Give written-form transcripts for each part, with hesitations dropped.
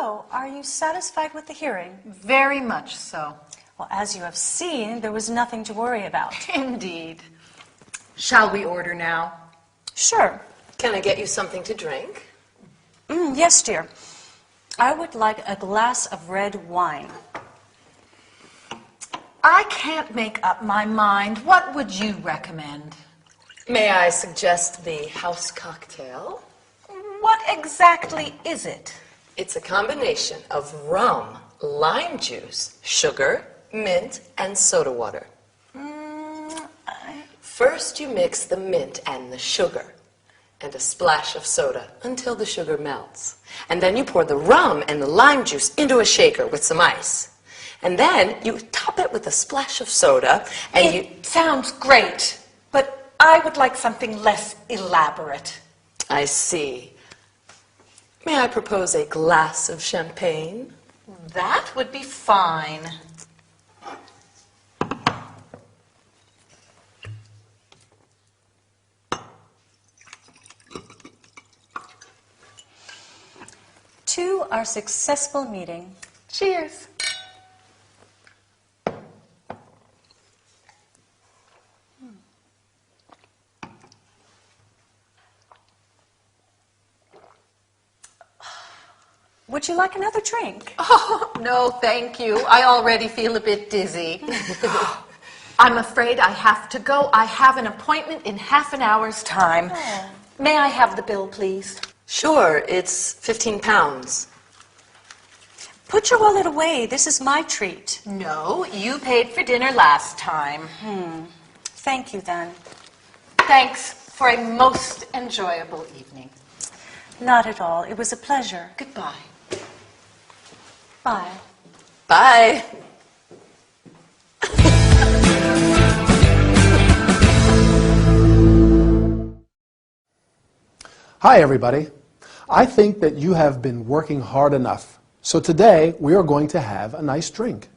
So, are you satisfied with the hearing? Very much so. Well, as you have seen, there was nothing to worry about. Indeed. Shall we order now? Sure. Can I get you something to drink? Yes, dear. I would like a glass of red wine. I can't make up my mind. What would you recommend? May I suggest the house cocktail? What exactly is it? It's a combination of rum, lime juice, sugar, mint, and soda water. First you mix the mint and the sugar and a splash of soda until the sugar melts. And then you pour the rum and the lime juice into a shaker with some ice. And then you top it with a splash of soda and It sounds great, but I would like something less elaborate. I see. May I propose a glass of champagne? That would be fine. To our successful meeting. Cheers. Would you like another drink? Oh, no, thank you. I already feel a bit dizzy. I'm afraid I have to go. I have an appointment in half an hour's time. Oh. May I have the bill, please? Sure, it's 15 pounds. Put your wallet away. This is my treat. No, you paid for dinner last time. Thank you, then. Thanks for a most enjoyable evening. Not at all. It was a pleasure. Goodbye. Bye. Bye. Hi, everybody. I think that you have been working hard enough. So today, we are going to have a nice drink.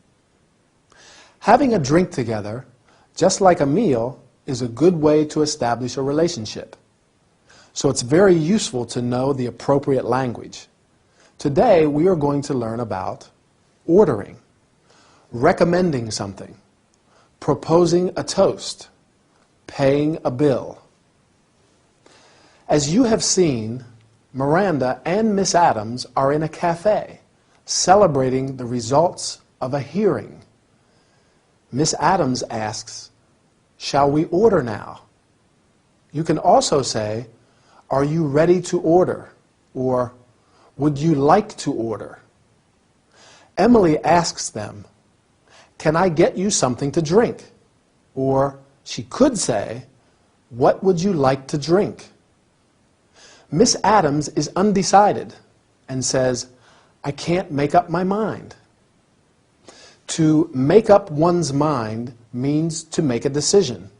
Having a drink together, just like a meal, is a good way to establish a relationship. So it's very useful to know the appropriate language. Today, we are going to learn about ordering, recommending something, proposing a toast, paying a bill. As you have seen, Miranda and Miss Adams are in a cafe celebrating the results of a hearing. Miss Adams asks, "Shall we order now?" You can also say, "Are you ready to order?" or "Would you like to order?" Emily asks them, "Can I get you something to drink?" Or she could say, "What would you like to drink?" Miss Adams is undecided and says, "I can't make up my mind." To make up one's mind means to make a decision.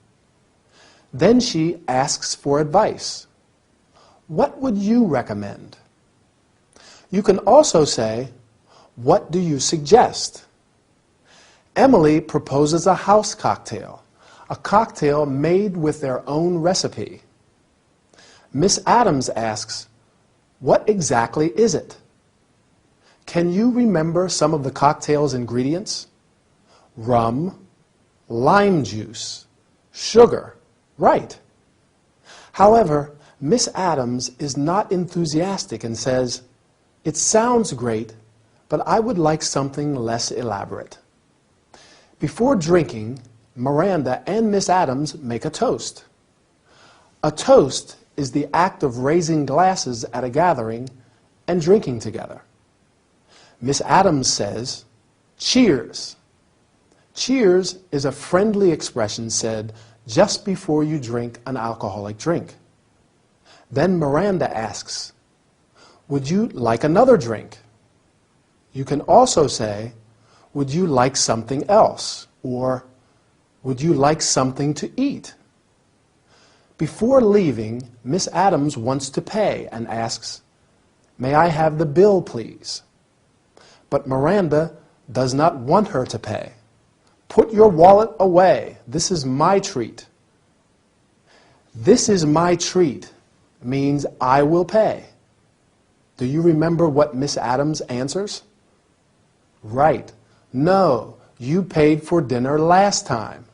Then she asks for advice. "What would you recommend?" You can also say, "What do you suggest?" Emily proposes a house cocktail, a cocktail made with their own recipe. Miss Adams asks, "What exactly is it?" Can you remember some of the cocktail's ingredients? Rum, lime juice, sugar. Right. However, Miss Adams is not enthusiastic and says, "It sounds great, but I would like something less elaborate." Before drinking, Miranda and Miss Adams make a toast. A toast is the act of raising glasses at a gathering and drinking together. Miss Adams says, "Cheers." Cheers is a friendly expression said just before you drink an alcoholic drink. Then Miranda asks, "Would you like another drink?" You can also say, "Would you like something else?" or "Would you like something to eat?" Before leaving, Miss Adams wants to pay and asks, "May I have the bill, please?" But Miranda does not want her to pay. "Put your wallet away. This is my treat." "This is my treat" means I will pay. Do you remember what Miss Adams answers? Right. No, you paid for dinner last time.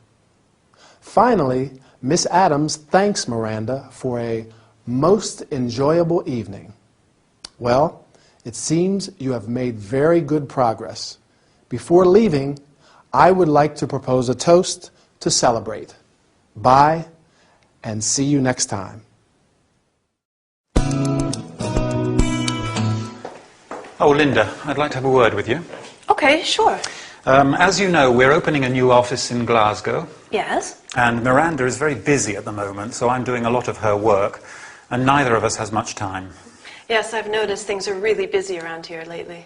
Finally, Miss Adams thanks Miranda for a most enjoyable evening. Well, it seems you have made very good progress. Before leaving, I would like to propose a toast to celebrate. Bye, and see you next time. Oh, Linda, I'd like to have a word with you. Okay, sure. As you know, we're opening a new office in Glasgow, Yes? and Miranda is very busy at the moment, so I'm doing a lot of her work, and neither of us has much time. Yes, I've noticed things are really busy around here lately.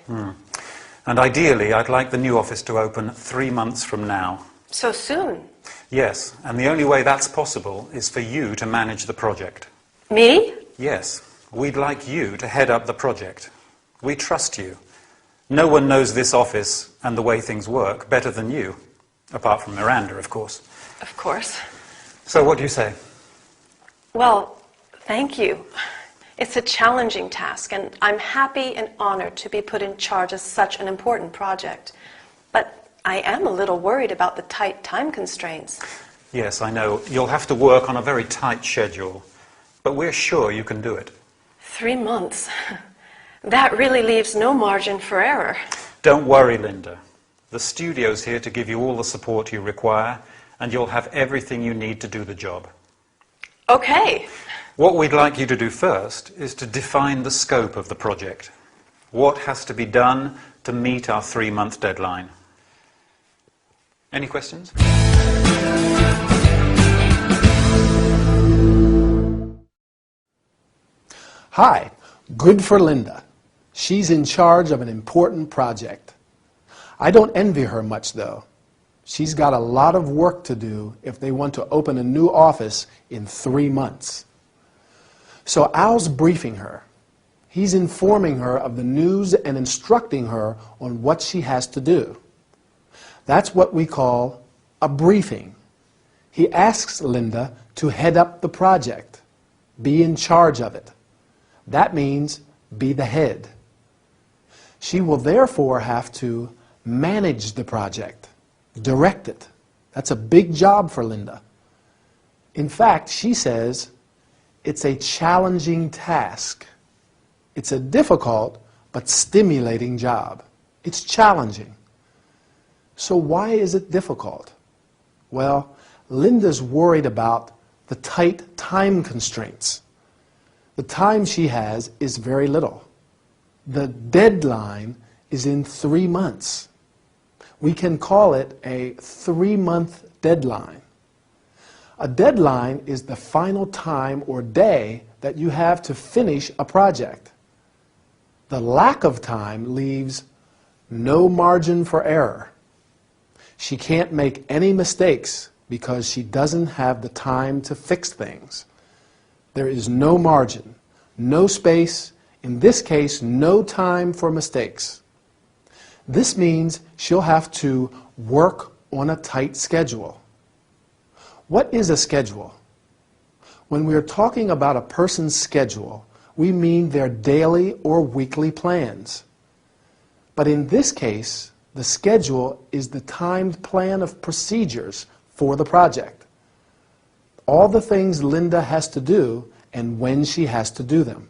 And ideally, I'd like the new office to open 3 months from now. So soon? Yes, and the only way that's possible is for you to manage the project. Me? Yes, we'd like you to head up the project. We trust you. No one knows this office and the way things work better than you, apart from Miranda, of course. Of course. So what do you say? Well, thank you. It's a challenging task, and I'm happy and honored to be put in charge of such an important project. But I am a little worried about the tight time constraints. Yes, I know. You'll have to work on a very tight schedule, but we're sure you can do it. 3 months. That really leaves no margin for error. Don't worry, Linda. The studio's here to give you all the support you require, and you'll have everything you need to do the job. Okay. What we'd like you to do first is to define the scope of the project. What has to be done to meet our 3-month deadline? Any questions? Hi, good for Linda. She's in charge of an important project. I don't envy her much, though. She's got a lot of work to do if they want to open a new office in 3 months. So Al's briefing her. He's informing her of the news and instructing her on what she has to do. That's what we call a briefing. He asks Linda to head up the project, be in charge of it. That means be the head. She will therefore have to manage the project, direct it. That's a big job for Linda. In fact, she says it's a challenging task. It's a difficult but stimulating job. It's challenging. So why is it difficult? Well, Linda's worried about the tight time constraints. The time she has is very little. The deadline is in 3 months. We can call it a 3-month deadline. A deadline is the final time or day that you have to finish a project. The lack of time leaves no margin for error. She can't make any mistakes because she doesn't have the time to fix things. There is no margin, no space, in this case, no time for mistakes. This means she'll have to work on a tight schedule. What is a schedule? When we are talking about a person's schedule, we mean their daily or weekly plans. But in this case, the schedule is the timed plan of procedures for the project. All the things Linda has to do and when she has to do them.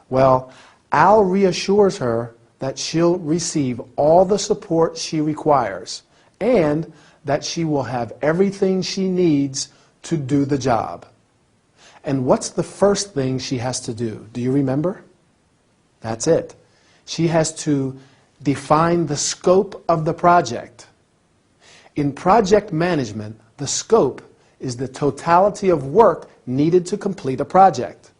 Well, Al reassures her that she'll receive all the support she requires and that she will have everything she needs to do the job. And what's the first thing she has to do? Do you remember? That's it. She has to define the scope of the project. In project management, the scope is the totality of work needed to complete a project.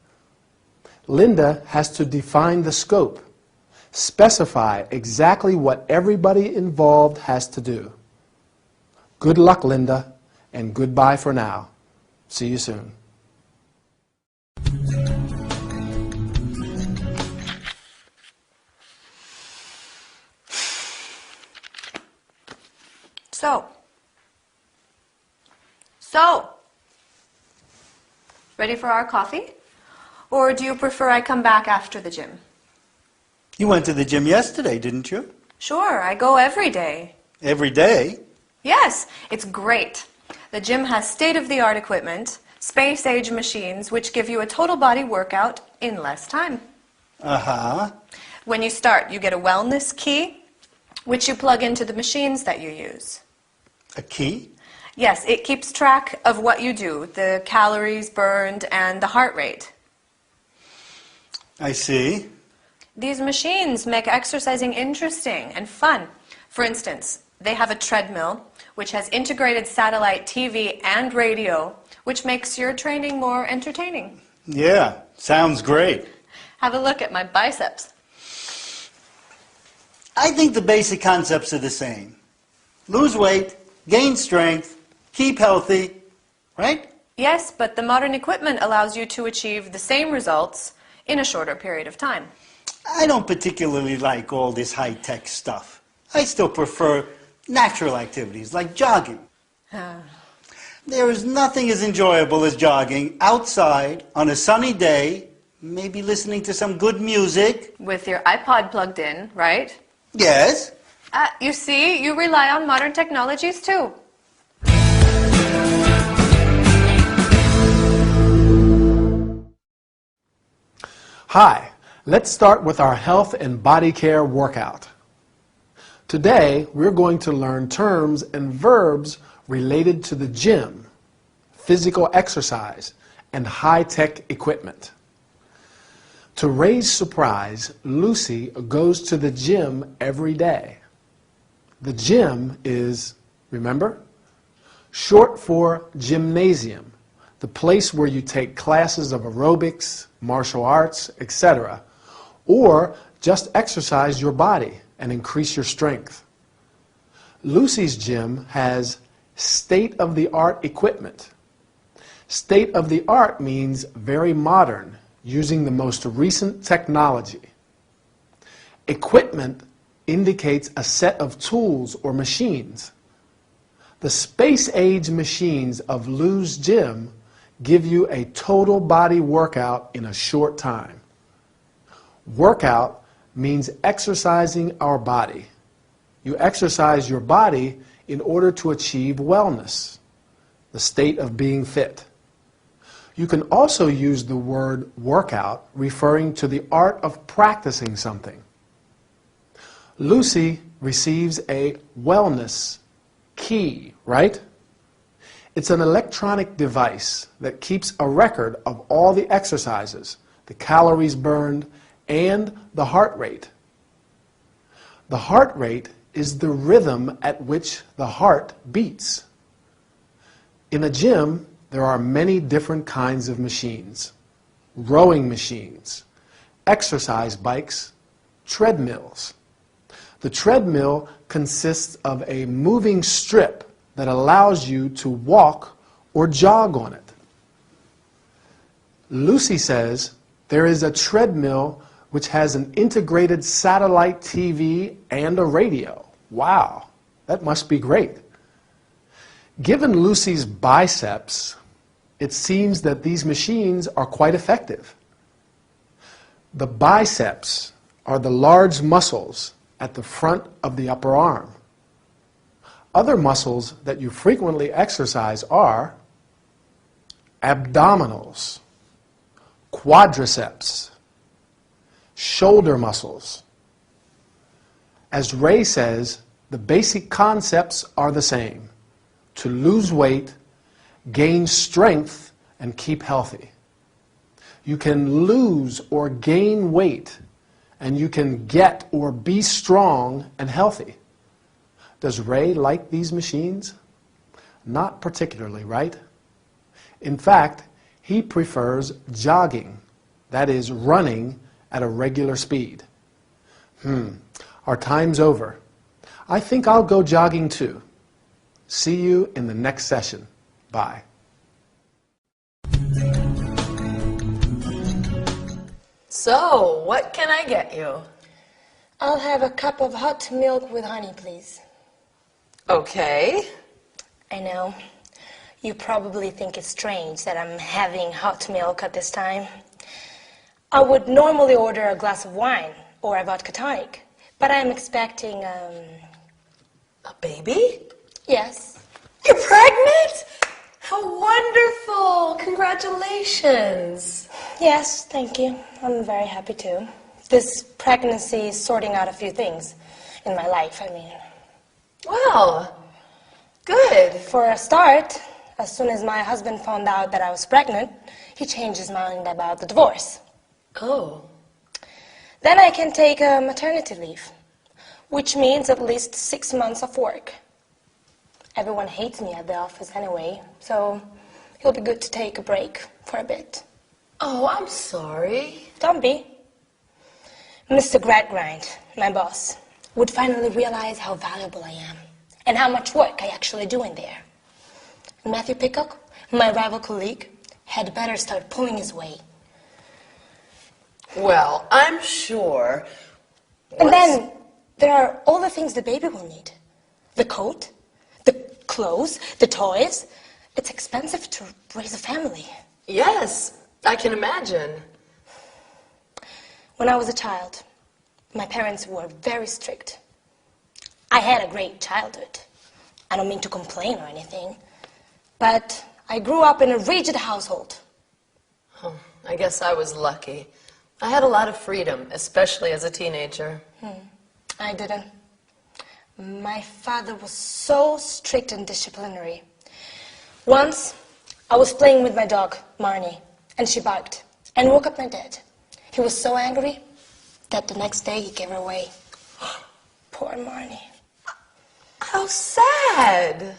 Linda has to define the scope, specify exactly what everybody involved has to do. Good luck, Linda, and goodbye for now. See you soon. So, ready for our coffee? Or do you prefer I come back after the gym? You went to the gym yesterday, didn't you? Sure, I go every day. Every day? Yes, it's great. The gym has state-of-the-art equipment, space-age machines, which give you a total body workout in less time. Uh-huh. When you start, you get a wellness key, which you plug into the machines that you use. A key? Yes, it keeps track of what you do, the calories burned and the heart rate. I see. These machines make exercising interesting and fun. For instance, they have a treadmill, which has integrated satellite TV and radio, which makes your training more entertaining. Yeah, sounds great. Have a look at my biceps. I think the basic concepts are the same. Lose weight, gain strength, keep healthy, right? Yes, but the modern equipment allows you to achieve the same results in a shorter period of time. I don't particularly like all this high-tech stuff. I still prefer natural activities like jogging. There is nothing as enjoyable as jogging outside on a sunny day, maybe listening to some good music. With your iPod plugged in, right? Yes. You see, you rely on modern technologies too. Hi, let's start with our health and body care workout. Today, we're going to learn terms and verbs related to the gym, physical exercise, and high-tech equipment. To Ray's surprise, Lucy goes to the gym every day. The gym is, remember, short for gymnasium, the place where you take classes of aerobics, martial arts, etc., or just exercise your body and increase your strength. Lucy's gym has state-of-the-art equipment. State-of-the-art means very modern, using the most recent technology. Equipment indicates a set of tools or machines. The space-age machines of Lou's gym give you a total body workout in a short time. Workout means exercising our body. You exercise your body in order to achieve wellness, the state of being fit. You can also use the word workout referring to the art of practicing something. Lucy receives a wellness key, right? It's an electronic device that keeps a record of all the exercises, the calories burned, and the heart rate. The heart rate is the rhythm at which the heart beats. In a gym, there are many different kinds of machines. Rowing machines, exercise bikes, treadmills. The treadmill consists of a moving strip that allows you to walk or jog on it. Lucy says there is a treadmill which has an integrated satellite TV and a radio. Wow, that must be great. Given Lucy's biceps, it seems that these machines are quite effective. The biceps are the large muscles at the front of the upper arm. Other muscles that you frequently exercise are abdominals, quadriceps, shoulder muscles. As Ray says, the basic concepts are the same: to lose weight, gain strength, and keep healthy. You can lose or gain weight, and you can get or be strong and healthy. Does Ray like these machines? Not particularly, right? In fact, he prefers jogging, that is, running at a regular speed. Our time's over. I think I'll go jogging too. See you in the next session. Bye. So, what can I get you? I'll have a cup of hot milk with honey, please. Okay. I know. You probably think it's strange that I'm having hot milk at this time. I would normally order a glass of wine or a vodka tonic. But I'm expecting, A baby? yes. You're pregnant? How wonderful! Congratulations. Yes, thank you. I'm very happy too. This pregnancy is sorting out a few things in my life, I mean. Well, good. For a start, as soon as my husband found out that I was pregnant, he changed his mind about the divorce. Oh. Then I can take a maternity leave, which means at least 6 months of work. Everyone hates me at the office anyway, so it'll be good to take a break for a bit. Oh, I'm sorry. Don't be. Mr. Gradgrind, my boss, would finally realize how valuable I am and how much work I actually do in there. And Matthew Peacock, my rival colleague, had better start pulling his weight. Well, I'm sure. And then there are all the things the baby will need. The coat, the clothes, the toys. It's expensive to raise a family. Yes, I can imagine. When I was a child, my parents were very strict. I had a great childhood. I don't mean to complain or anything, but I grew up in a rigid household. Oh, I guess I was lucky. I had a lot of freedom, especially as a teenager. I didn't. My father was so strict and disciplinary. Once, I was playing with my dog, Marnie, and she barked and woke up my dad. He was so angry that the next day he gave her away. Poor Marnie. How sad.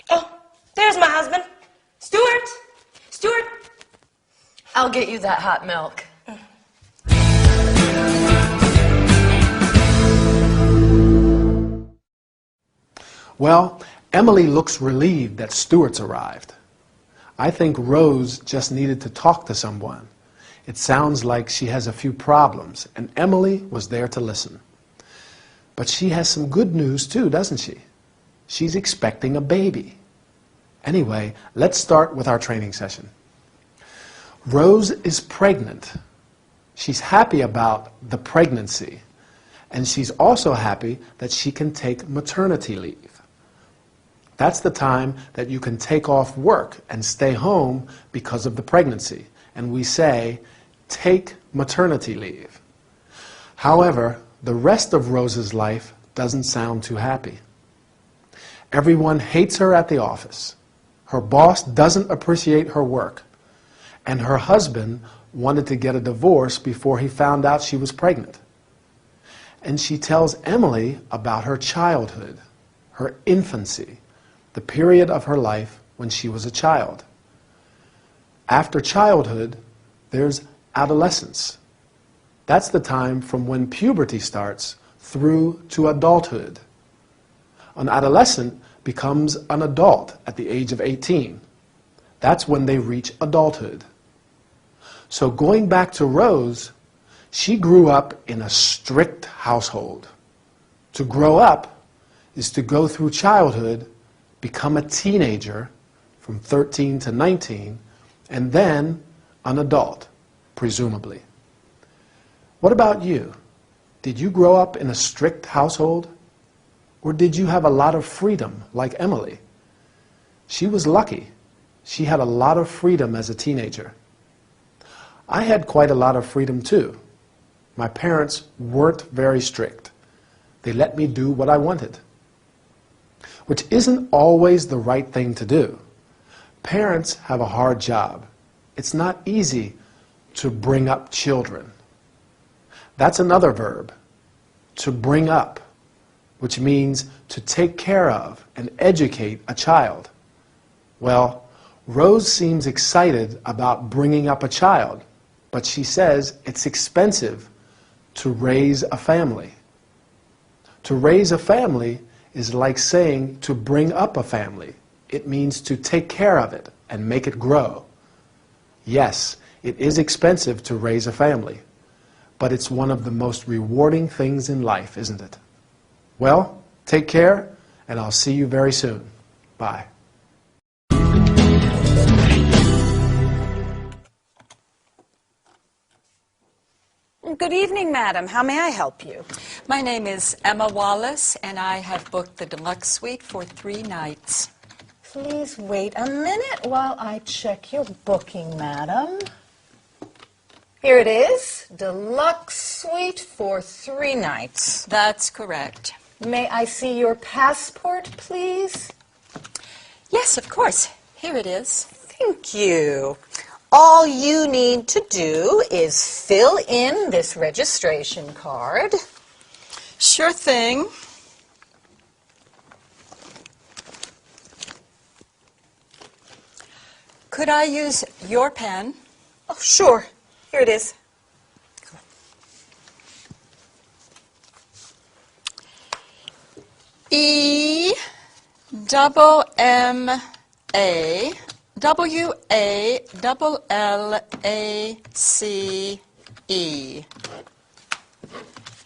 Oh, there's my husband. Stuart! Stuart! I'll get you that hot milk. Well, Emily looks relieved that Stuart's arrived. I think Rose just needed to talk to someone. It sounds like she has a few problems, and Emily was there to listen. But she has some good news too, doesn't she? She's expecting a baby. Anyway, let's start with our training session. Rose is pregnant. She's happy about the pregnancy, and she's also happy that she can take maternity leave. That's the time that you can take off work and stay home because of the pregnancy, and we say, take maternity leave. However, the rest of Rose's life doesn't sound too happy. Everyone hates her at the office. Her boss doesn't appreciate her work. And her husband wanted to get a divorce before he found out she was pregnant. And she tells Emily about her childhood, her infancy, the period of her life when she was a child. After childhood, there's adolescence. That's the time from when puberty starts through to adulthood. An adolescent becomes an adult at the age of 18. That's when they reach adulthood. So going back to Rose, she grew up in a strict household. To grow up is to go through childhood, become a teenager from 13 to 19, and then an adult, presumably. What about you? Did you grow up in a strict household? Or did you have a lot of freedom, like Emily? She was lucky. She had a lot of freedom as a teenager. I had quite a lot of freedom too. My parents weren't very strict. They let me do what I wanted, which isn't always the right thing to do. Parents have a hard job. It's not easy to bring up children. That's another verb, to bring up, which means to take care of and educate a child. Well, Rose seems excited about bringing up a child, but she says it's expensive to raise a family. To raise a family is like saying to bring up a family. It means to take care of it and make it grow. Yes, it is expensive to raise a family, but it's one of the most rewarding things in life, isn't it? Well, take care, and I'll see you very soon. Bye. Good evening, madam. How may I help you? My name is Emma Wallace, and I have booked the deluxe suite for 3 nights. Please wait a minute while I check your booking, madam. Here it is, deluxe suite for 3 nights. That's correct. May I see your passport, please? Yes, of course. Here it is. Thank you. All you need to do is fill in this registration card. Sure thing. Could I use your pen? Oh, sure. Here it is. EMMAWALLACE.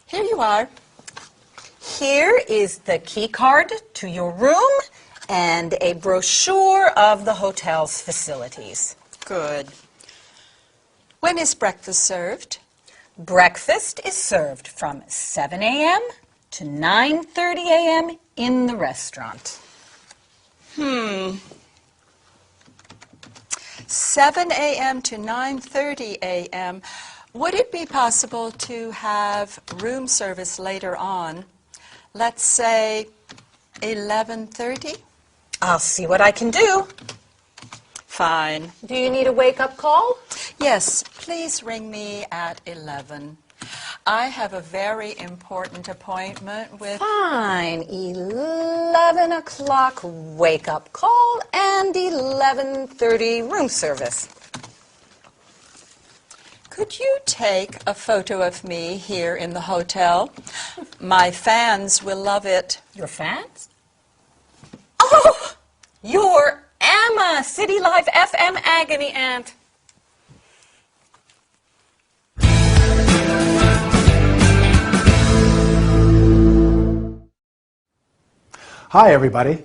Here you are. Here is the key card to your room and a brochure of the hotel's facilities. Good. When is breakfast served? Breakfast is served from 7 a.m. to 9:30 a.m. in the restaurant. 7 a.m. to 9:30 a.m. Would it be possible to have room service later on? Let's say 11:30? I'll see what I can do. Fine. Do you need a wake-up call? Yes, please ring me at 11. I have a very important appointment with... Fine. 11 o'clock wake-up call and 11:30 room service. Could you take a photo of me here in the hotel? My fans will love it. Your fans? Oh, you're Emma, City Life FM Agony Aunt. Hi, everybody.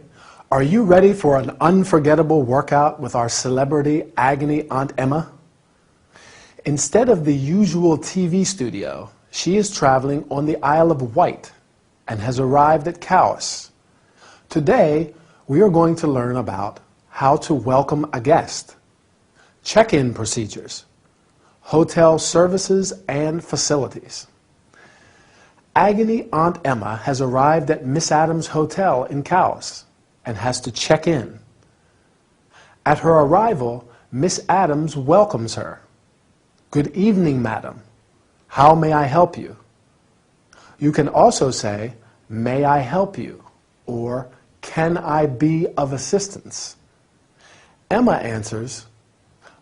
Are you ready for an unforgettable workout with our celebrity agony Aunt Emma? Instead of the usual TV studio, she is traveling on the Isle of Wight and has arrived at Cowes. Today, we are going to learn about how to welcome a guest, check-in procedures, hotel services and facilities. Agony Aunt Emma has arrived at Miss Adams Hotel in Cowes and has to check in. At her arrival, Miss Adams welcomes her. Good evening, madam. How may I help you? You can also say, may I help you? Or, can I be of assistance? Emma answers,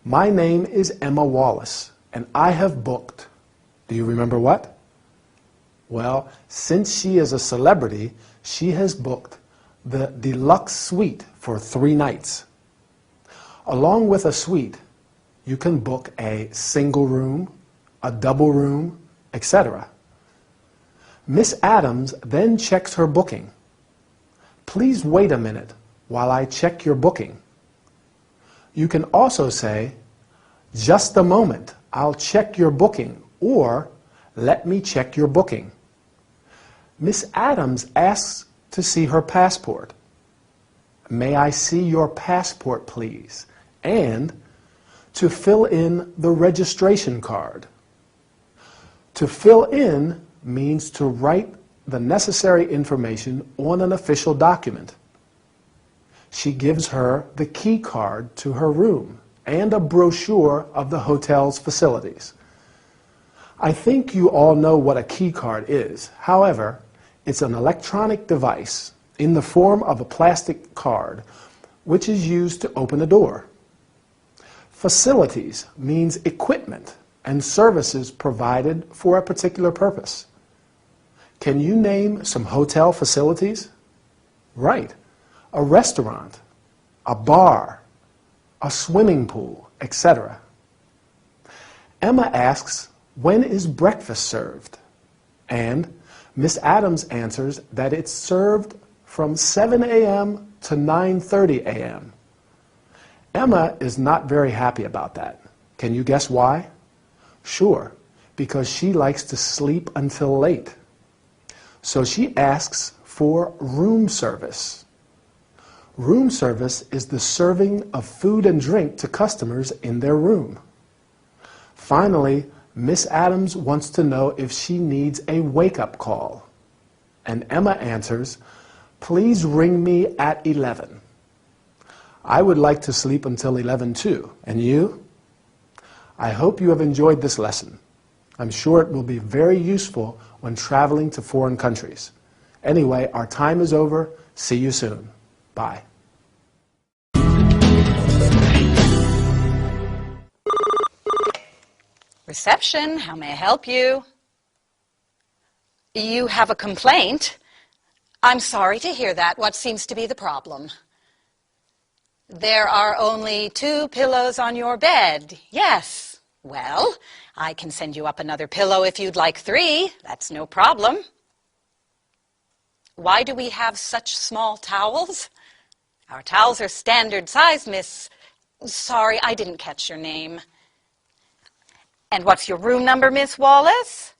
my name is Emma Wallace, and I have booked. Do you remember what? Well, since she is a celebrity, she has booked the deluxe suite for 3 nights. Along with a suite, you can book a single room, a double room, etc. Miss Adams then checks her booking. Please wait a minute while I check your booking. You can also say, just a moment, I'll check your booking, or let me check your booking. Miss Adams asks to see her passport. May I see your passport, please? And to fill in the registration card. To fill in means to write the necessary information on an official document. She gives her the key card to her room and a brochure of the hotel's facilities. I think you all know what a key card is. However, it's an electronic device in the form of a plastic card which is used to open a door. Facilities means equipment and services provided for a particular purpose. Can you name some hotel facilities? Right. A restaurant, a bar, a swimming pool, etc. Emma asks, when is breakfast served? And Miss Adams answers that it's served from 7 a.m. to 9:30 a.m. Emma is not very happy about that. Can you guess why? Sure, because she likes to sleep until late. So she asks for room service. Room service is the serving of food and drink to customers in their room. Finally, Miss Adams wants to know if she needs a wake-up call. And Emma answers, "Please ring me at 11. I would like to sleep until 11 too. And you? I hope you have enjoyed this lesson. I'm sure it will be very useful when traveling to foreign countries. Anyway, our time is over. See you soon. Bye." Reception, how may I help you? You have a complaint? I'm sorry to hear that. What seems to be the problem? There are only 2 pillows on your bed. Yes. Well, I can send you up another pillow if you'd like 3. That's no problem. Why do we have such small towels? Our towels are standard size, Miss... Sorry, I didn't catch your name. And what's your room number, Miss Wallace?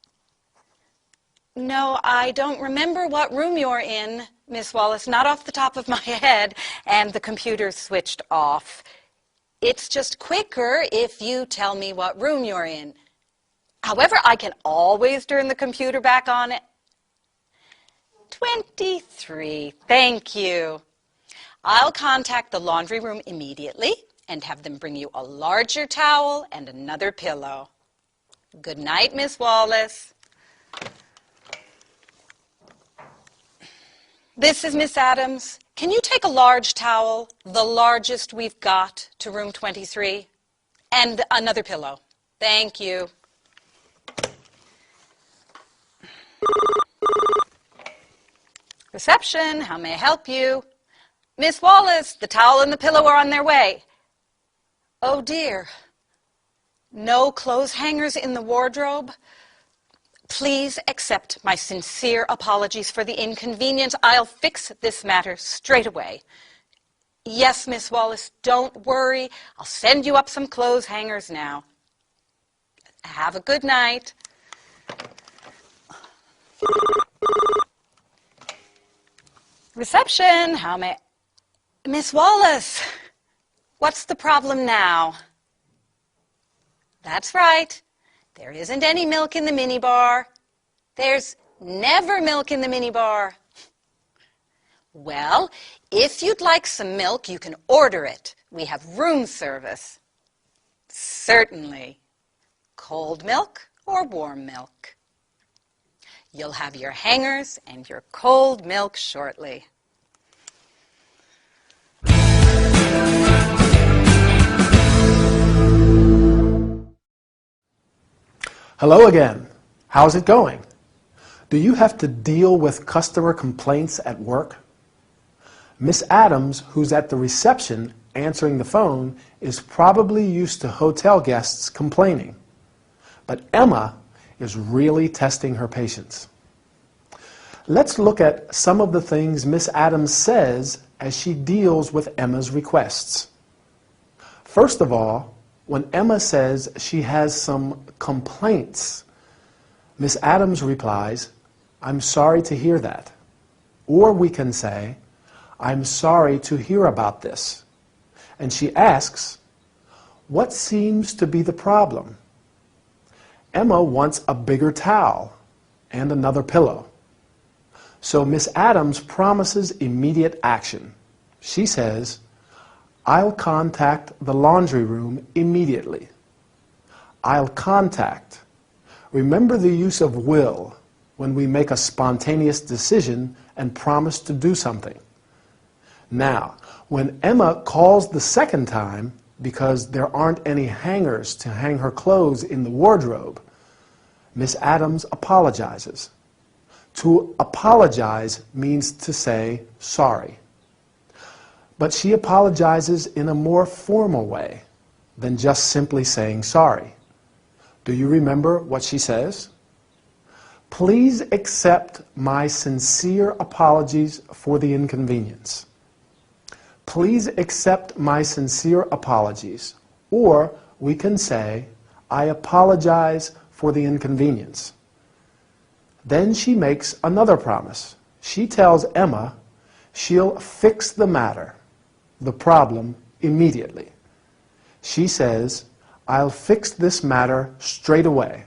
No, I don't remember what room you're in, Miss Wallace, not off the top of my head, and the computer's switched off. It's just quicker if you tell me what room you're in. However, I can always turn the computer back on. 23, thank you. I'll contact the laundry room immediately and have them bring you a larger towel and another pillow. Good night, Miss Wallace. This is Miss Adams. Can you take a large towel, the largest we've got, to room 23? And another pillow. Thank you. Reception, how may I help you? Miss Wallace, the towel and the pillow are on their way. Oh dear. No clothes hangers in the wardrobe? Please accept my sincere apologies for the inconvenience. I'll fix this matter straight away. Yes, Miss Wallace, don't worry. I'll send you up some clothes hangers now. Have a good night. Reception, how may... Miss Wallace, what's the problem now? That's right. There isn't any milk in the minibar. There's never milk in the minibar. Well, if you'd like some milk, you can order it. We have room service. Certainly. Cold milk or warm milk. You'll have your hangers and your cold milk shortly. Hello again. How's it going? Do you have to deal with customer complaints at work? Miss Adams, who's at the reception answering the phone, is probably used to hotel guests complaining. But Emma is really testing her patience. Let's look at some of the things Miss Adams says as she deals with Emma's requests. First of all, when Emma says she has some complaints, Miss Adams replies, "I'm sorry to hear that." Or we can say, "I'm sorry to hear about this." And she asks, "What seems to be the problem?" Emma wants a bigger towel and another pillow. So Miss Adams promises immediate action. She says, "I'll contact the laundry room immediately." I'll contact. Remember the use of will when we make a spontaneous decision and promise to do something. Now, when Emma calls the second time because there aren't any hangers to hang her clothes in the wardrobe, Miss Adams apologizes. To apologize means to say sorry. But she apologizes in a more formal way than just simply saying sorry. Do you remember what she says? "Please accept my sincere apologies for the inconvenience." Please accept my sincere apologies. Or we can say, "I apologize for the inconvenience. Then she makes another promise. She tells Emma she'll fix the matter, the problem, immediately. She says, "I'll fix this matter straight away."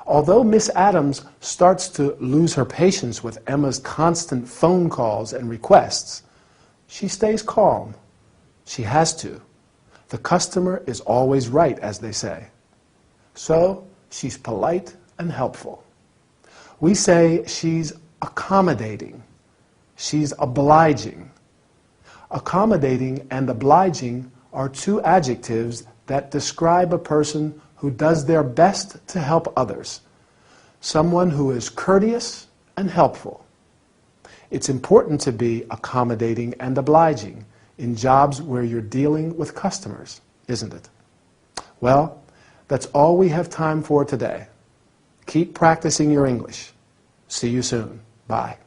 Although Miss Adams starts to lose her patience with Emma's constant phone calls and requests, she stays calm. She has to. The customer is always right, as they say. So she's polite and helpful. We say she's accommodating. She's obliging. Accommodating and obliging are two adjectives that describe a person who does their best to help others, someone who is courteous and helpful. It's important to be accommodating and obliging in jobs where you're dealing with customers, isn't it? Well, that's all we have time for today. Keep practicing your English. See you soon. Bye.